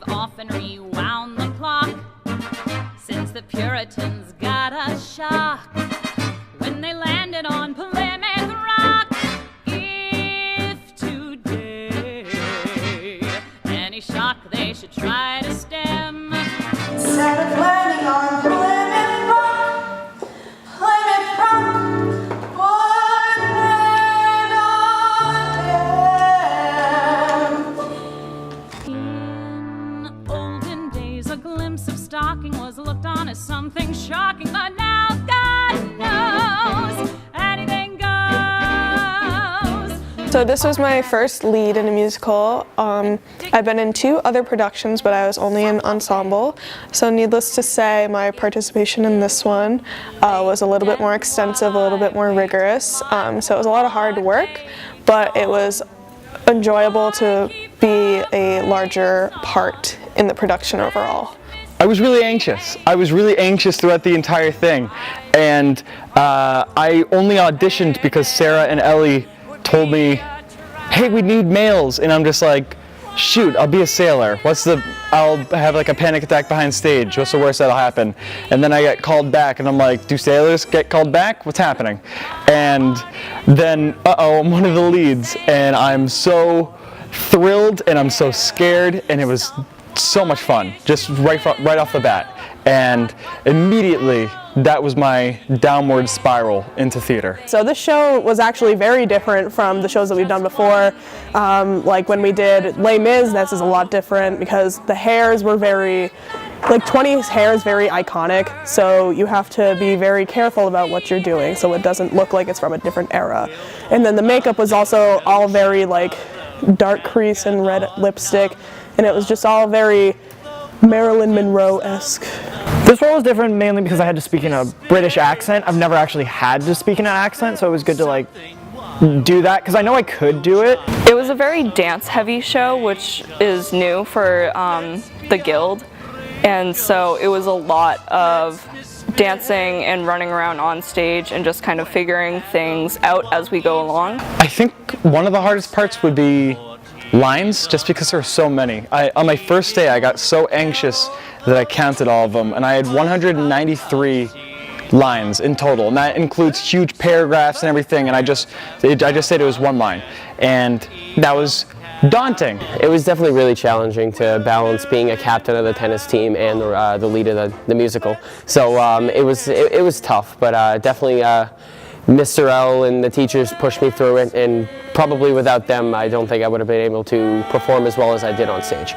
we've often rewound the clock since the Puritans got a shock when they landed on Plymouth Rock. If today any shock they should try to stem, instead of landing on Plymouth Rock, Plymouth Rock would land on them. in olden days a glimpse of stocking was looked on as something shocking, but now God knows anything goes. So this was my first lead in a musical. I've been in 2 other productions, but I was only in ensemble. So needless to say, my participation in this one was a little bit more extensive, a little bit more rigorous. So it was a lot of hard work, but it was enjoyable to be a larger part in the production overall. I was really anxious. I was really anxious throughout the entire thing, and I only auditioned because Sarah and Ellie told me, hey, we need males, and I'm just like, shoot, I'll be a sailor. I'll have like a panic attack behind stage. What's the worst that'll happen? And then I get called back, and I'm like, do sailors get called back? What's happening? And then, I'm one of the leads, and I'm so thrilled, and I'm so scared, and it was so much fun, just right off the bat. And immediately, that was my downward spiral into theater. So this show was actually very different from the shows that we've done before. Like when we did Les Mis, this is a lot different because the hairs were very, like 20's hair is very iconic, so you have to be very careful about what you're doing so it doesn't look like it's from a different era. And then the makeup was also all very like dark crease and red lipstick, and it was just all very Marilyn Monroe-esque. This role was different mainly because I had to speak in a British accent. I've never actually had to speak in an accent, so it was good to like do that because I know I could do it. It was a very dance-heavy show, which is new for the Guild, and so it was a lot of dancing and running around on stage and just kind of figuring things out as we go along. I think one of the hardest parts would be lines, just because there are so many. On my first day, I got so anxious that I counted all of them, and I had 193 lines in total, and that includes huge paragraphs and everything, and I just said it was one line, and that was daunting. It was definitely really challenging to balance being a captain of the tennis team and the lead of the musical. So it was tough, but definitely Mr. L and the teachers pushed me through it, and probably without them, I don't think I would have been able to perform as well as I did on stage.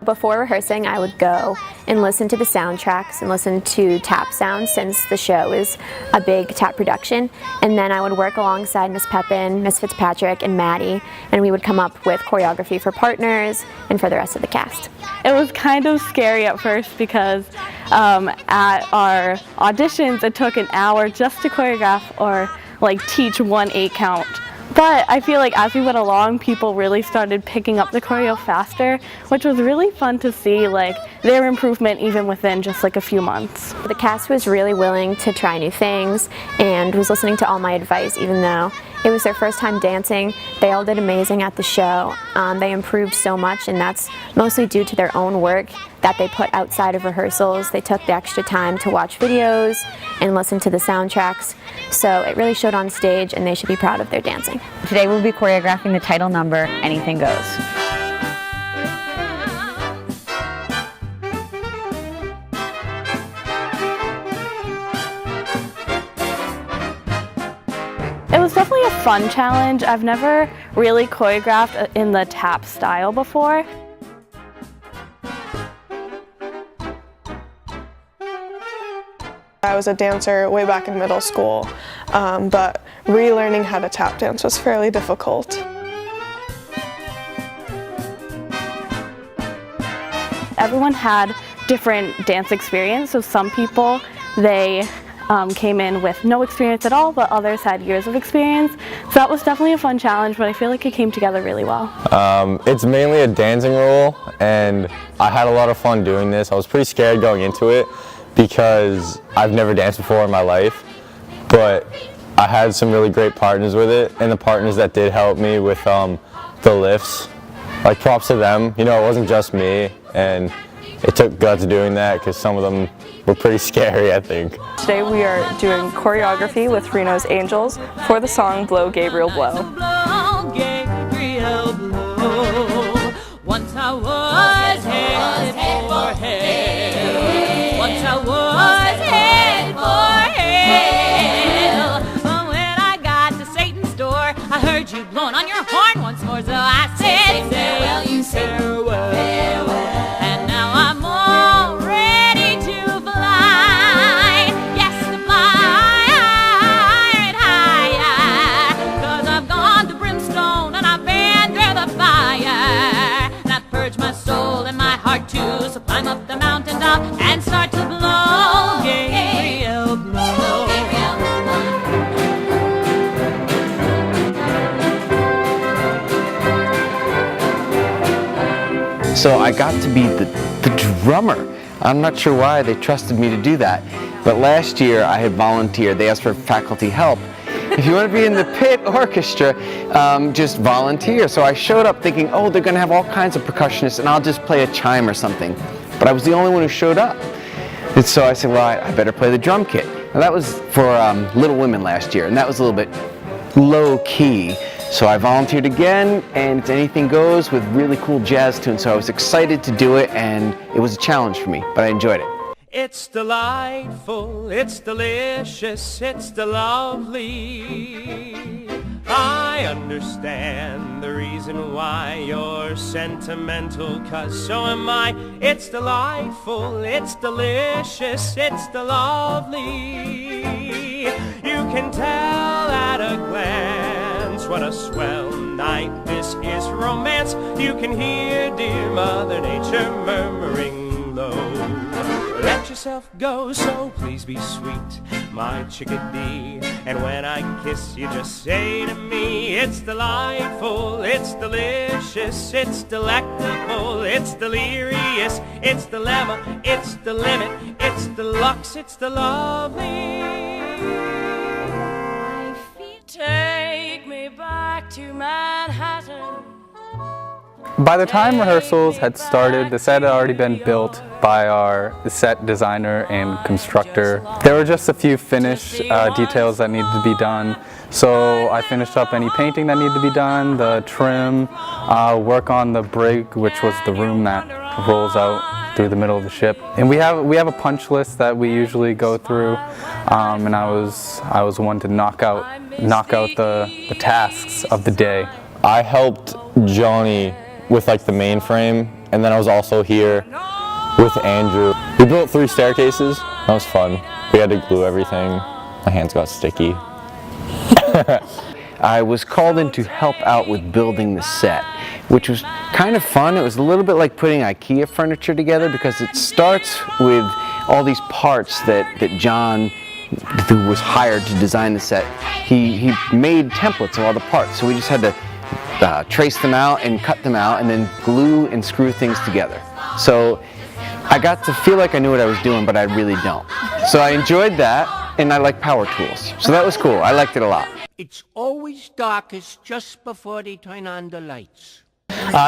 Before rehearsing, I would go and listen to the soundtracks and listen to tap sounds, since the show is a big tap production. And then I would work alongside Miss Pepin, Miss Fitzpatrick, and Maddie, and we would come up with choreography for partners and for the rest of the cast. It was kind of scary at first because at our auditions it took an hour just to choreograph or like teach 1 8 count. But I feel like as we went along, people really started picking up the choreo faster, which was really fun to see, like their improvement even within just like a few months. The cast was really willing to try new things and was listening to all my advice, even though it was their first time dancing. They all did amazing at the show. They improved so much, and that's mostly due to their own work that they put outside of rehearsals. They took the extra time to watch videos and listen to the soundtracks, so it really showed on stage, and they should be proud of their dancing. Today we'll be choreographing the title number, Anything Goes. It was definitely a fun challenge. I've never really choreographed in the tap style before. I was a dancer way back in middle school, but relearning how to tap dance was fairly difficult. Everyone had different dance experience, so some people, they came in with no experience at all, but others had years of experience. So that was definitely a fun challenge, but I feel like it came together really well. It's mainly a dancing role, and I had a lot of fun doing this. I was pretty scared going into it because I've never danced before in my life, but I had some really great partners with it, and the partners that did help me with the lifts, like props to them. You know, it wasn't just me, and it took guts doing that because some of them were pretty scary, I think. Today we are doing choreography with Reno's Angels for the song Blow Gabriel Blow. Blow, Gabriel, blow. Once I was headed for hell. Once I was headed for hell. But when I got to Satan's door, I heard you blowing on your horn once more, so I said, farewell, you said farewell. And now I'm all ready to fly. Yes, to fly higher and higher. 'Cause I've gone through brimstone and I've been through the fire. And I've purged my soul and my heart too. So climb up the mountaintop and start to blow, Gabriel, blow. So I got to be the drummer. I'm not sure why they trusted me to do that, but last year I had volunteered. They asked for faculty help. If you want to be in the pit orchestra, just volunteer. So I showed up thinking, oh, they're going to have all kinds of percussionists and I'll just play a chime or something. But I was the only one who showed up. And so I said, well, I better play the drum kit. Now that was for Little Women last year, and that was a little bit low key. So I volunteered again, and it's anything goes with really cool jazz tunes. So I was excited to do it, and it was a challenge for me, but I enjoyed it. It's delightful, it's delicious, it's the lovely. I understand the reason why you're sentimental, 'cause so am I. It's delightful, it's delicious, it's the lovely. You can tell at a glance what a swell night this is, romance. You can hear dear Mother Nature murmuring low. Let yourself go, so please be sweet, my chickadee. And when I kiss you, just say to me, it's delightful, it's delicious, it's delectable, it's delirious, it's dilemma, it's the limit, it's deluxe, it's the lovely. Take me back to Manhattan. By the time rehearsals had started, the set had already been built by our set designer and constructor. There were just a few finish details that needed to be done. So I finished up any painting that needed to be done, the trim, work on the brig, which was the room that rolls out through the middle of the ship. And we have a punch list that we usually go through, and I was one to knock out the tasks of the day. I helped Johnny with like the mainframe, and then I was also here with Andrew. We built 3 staircases. That was fun. We had to glue everything. My hands got sticky. I was called in to help out with building the set, which was kind of fun. It was a little bit like putting IKEA furniture together, because it starts with all these parts that John, who was hired to design the set, he made templates of all the parts. So we just had to trace them out and cut them out and then glue and screw things together. So I got to feel like I knew what I was doing, but I really don't. So I enjoyed that, and I like power tools. So that was cool. I liked it a lot. It's always darkest just before they turn on the lights.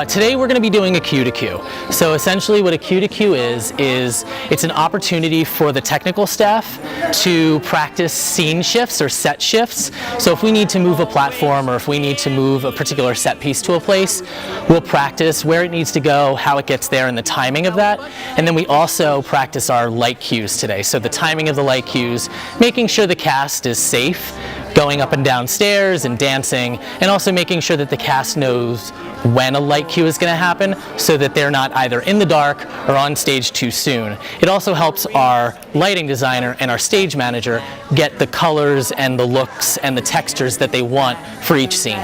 Today we're going to be doing a cue to cue. So essentially what a cue to cue is it's an opportunity for the technical staff to practice scene shifts or set shifts. So if we need to move a platform or if we need to move a particular set piece to a place, we'll practice where it needs to go, how it gets there, and the timing of that. And then we also practice our light cues today. So the timing of the light cues, making sure the cast is safe, going up and down stairs and dancing, and also making sure that the cast knows when a light cue is going to happen so that they're not either in the dark or on stage too soon. It also helps our lighting designer and our stage manager get the colors and the looks and the textures that they want for each scene.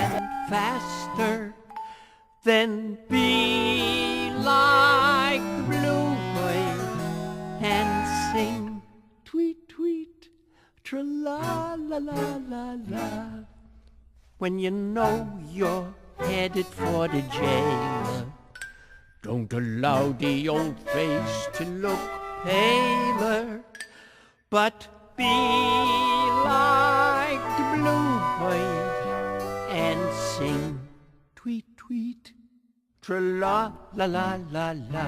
Faster than be like the bluebird and sing tweet tweet tra-la-la-la-la-la when you know you're headed for the jail. Don't allow the old face to look paler, but be like the bluebird and sing tweet, tweet, tra-la, la, la, la, la.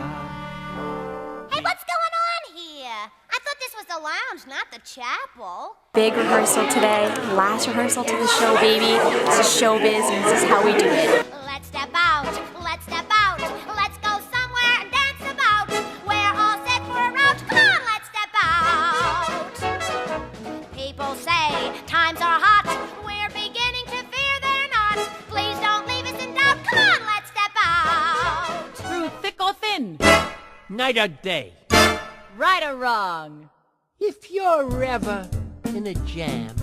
Hey, what's going on here? I thought this was the lounge, not the chapel. Big rehearsal today, last rehearsal to the show, baby. This is showbiz, and this is how we do it. Let's step out, let's step out. Let's go somewhere and dance about. We're all set for a rout. Come on, let's step out. People say times are hot. We're beginning to fear they're not. Please don't leave us in doubt. Come on, let's step out. Through thick or thin, Night or day, right or wrong. if you're ever in a jam,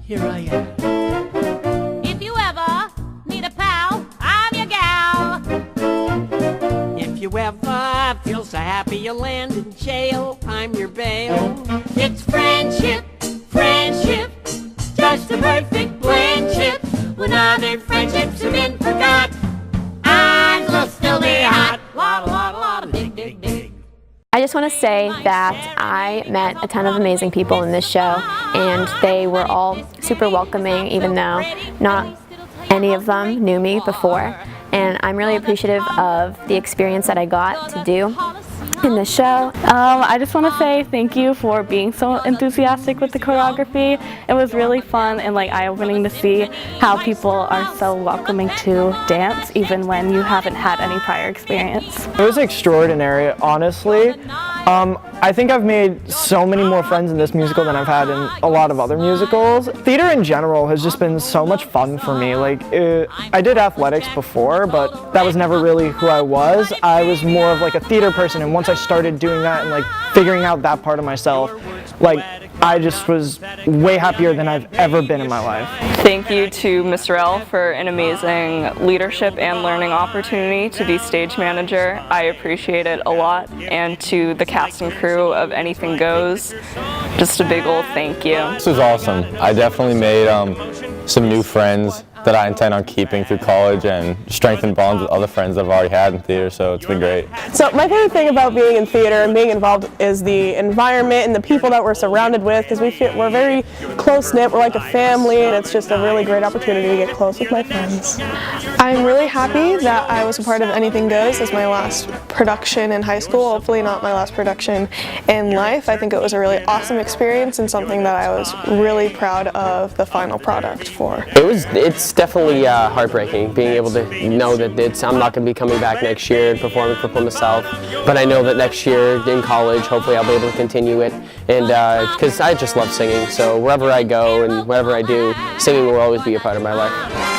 here I am. If you ever need a pal, I'm your gal. If you ever feel so happy you land in jail, I'm your bail. It's friendship, friendship, just a perfect friendship. When other friendships have been forgot, ours will still be hot. Lot, lot, lot, dig, dig, dig. I just want to say that I met a ton of amazing people in this show, and they were all super welcoming, even though not any of them knew me before. And I'm really appreciative of the experience that I got to do in this show. I just want to say thank you for being so enthusiastic with the choreography. It was really fun and like eye-opening to see how people are so welcoming to dance even when you haven't had any prior experience. It was extraordinary, honestly. I think I've made so many more friends in this musical than I've had in a lot of other musicals. Theater in general has just been so much fun for me. I did athletics before, but that was never really who I was. I was more of like a theater person, and once I started doing that and like figuring out that part of myself, I just was way happier than I've ever been in my life. Thank you to Mr. L for an amazing leadership and learning opportunity to be stage manager. I appreciate it a lot. And to the cast and crew of Anything Goes, just a big old thank you. This was awesome. I definitely made some new friends that I intend on keeping through college and strengthen bonds with other friends I've already had in theater, so it's been great. So my favorite thing about being in theater and being involved is the environment and the people that we're surrounded with, because we're very close-knit, we're like a family, and it's just a really great opportunity to get close with my friends. I'm really happy that I was a part of Anything Goes as my last production in high school, hopefully not my last production in life. I think it was a really awesome experience and something that I was really proud of the final product for. It's definitely heartbreaking being able to know that I'm not going to be coming back next year and performing for Plymouth South, but I know that next year in college hopefully I'll be able to continue it, and because I just love singing, so wherever I go and whatever I do, singing will always be a part of my life.